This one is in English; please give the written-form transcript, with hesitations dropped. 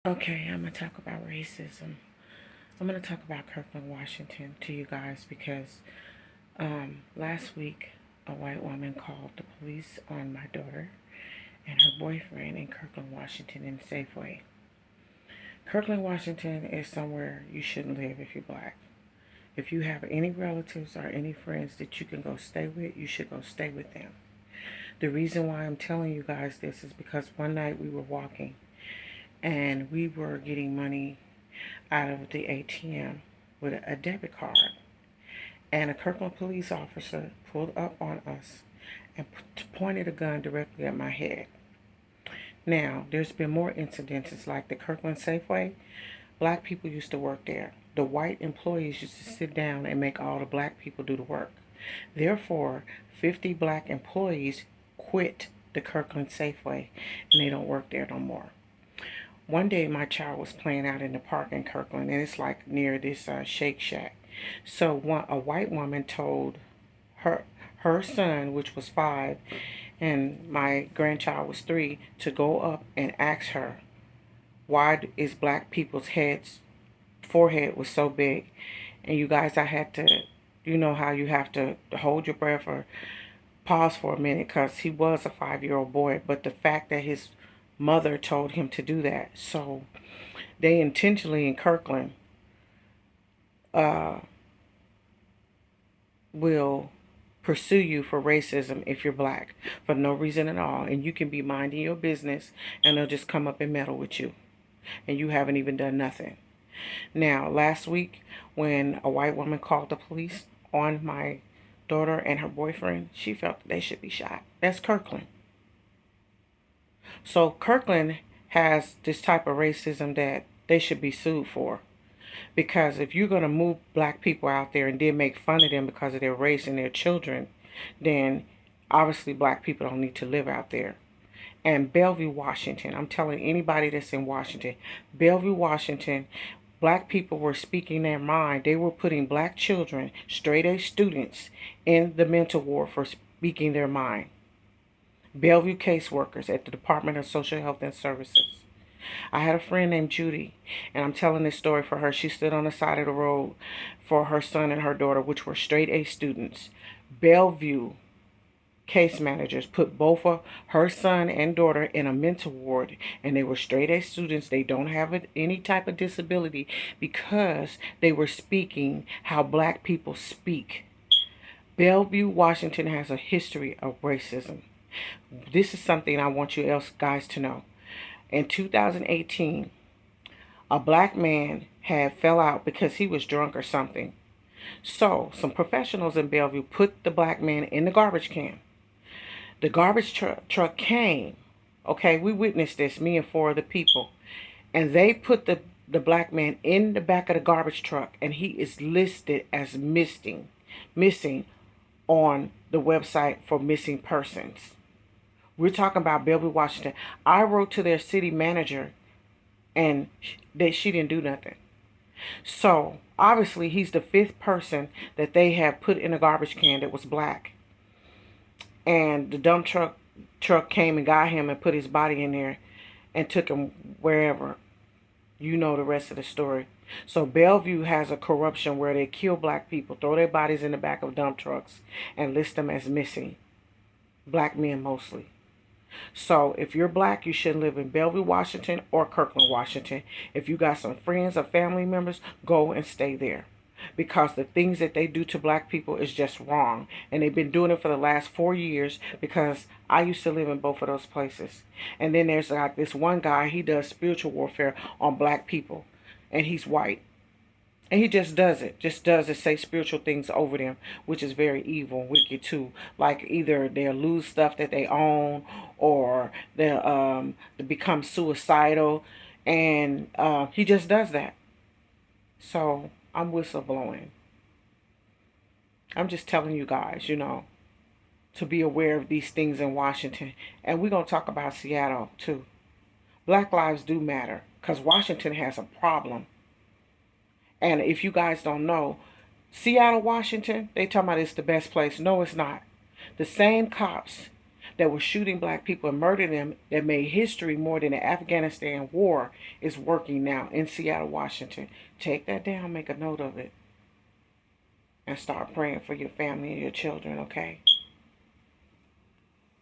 Okay, I'm going to talk about racism. I'm going to talk about Kirkland, Washington to you guys because last week a white woman called the police on my daughter and her boyfriend in Kirkland, Washington in Safeway. Kirkland, Washington is somewhere you shouldn't live if you're black. If you have any relatives or any friends that you can go stay with, you should go stay with them. The reason why I'm telling you guys this is because one night we were walking and we were getting money out of the ATM with a debit card. And a Kirkland police officer pulled up on us and pointed a gun directly at my head. Now, there's been more incidences like the Kirkland Safeway. Black people used to work there. The white employees used to sit down and make all the black people do the work. Therefore, 50 black employees quit the Kirkland Safeway and they don't work there no more. One day my child was playing out in the park in Kirkland, and it's like near this Shake Shack. So a white woman told her her son, which was 5, and my grandchild was 3, to go up and ask her why is black people's heads forehead was so big. And you guys, I had to, you know how you have to hold your breath or pause for a minute because he was a 5-year-old boy, but the fact that his mother told him to do that. So they intentionally in Kirkland uh, will pursue you for racism if you're black for no reason at all. And you can be minding your business and they'll just come up and meddle with you. And you haven't even done nothing. Now, last week when a white woman called the police on my daughter and her boyfriend, she felt that they should be shot. That's Kirkland. So Kirkland has this type of racism that they should be sued for. Because if you're going to move black people out there and then make fun of them because of their race and their children, then obviously black people don't need to live out there. And Bellevue, Washington, I'm telling anybody that's in Washington, Bellevue, Washington, black people were speaking their mind. They were putting black children, straight A students, in the mental ward for speaking their mind. Bellevue caseworkers at the Department of Social Health and Services. I had a friend named Judy, and I'm telling this story for her. She stood on the side of the road for her son and her daughter, which were straight A students. Bellevue case managers put both of her son and daughter in a mental ward, and they were straight A students. They don't have any type of disability because they were speaking how black people speak. Bellevue, Washington has a history of racism. This is something I want you else guys to know. In 2018, a black man had fell out because he was drunk or something. So some professionals in Bellevue put the black man in the garbage can. The garbage truck came. Okay, we witnessed this, me and 4 other people. And they put the black man in the back of the garbage truck, and he is listed as missing on the website for missing persons. We're talking about Bellevue, Washington. I wrote to their city manager, and she didn't do nothing. So obviously he's the 5th person that they have put in a garbage can that was black. And the dump truck came and got him and put his body in there and took him wherever. You know the rest of the story. So Bellevue has a corruption where they kill black people, throw their bodies in the back of dump trucks, and list them as missing. Black men mostly. So if you're black, you shouldn't live in Bellevue, Washington or Kirkland, Washington. If you got some friends or family members, go and stay there. Because the things that they do to black people is just wrong. And they've been doing it for the last 4 years because I used to live in both of those places. And then there's like this one guy, he does spiritual warfare on black people. And he's white. And he just does it, say spiritual things over them, which is very evil and wicked too. Like either they'll lose stuff that they own or they become suicidal. And he just does that. So I'm whistleblowing. I'm just telling you guys, to be aware of these things in Washington. And we're going to talk about Seattle too. Black lives do matter because Washington has a problem. And if you guys don't know, Seattle, Washington, they talking about it's the best place. No, it's not. The same cops that was shooting black people and murdering them, that made history more than the Afghanistan war, is working now in Seattle, Washington. Take that down, make a note of it, and start praying for your family and your children, okay?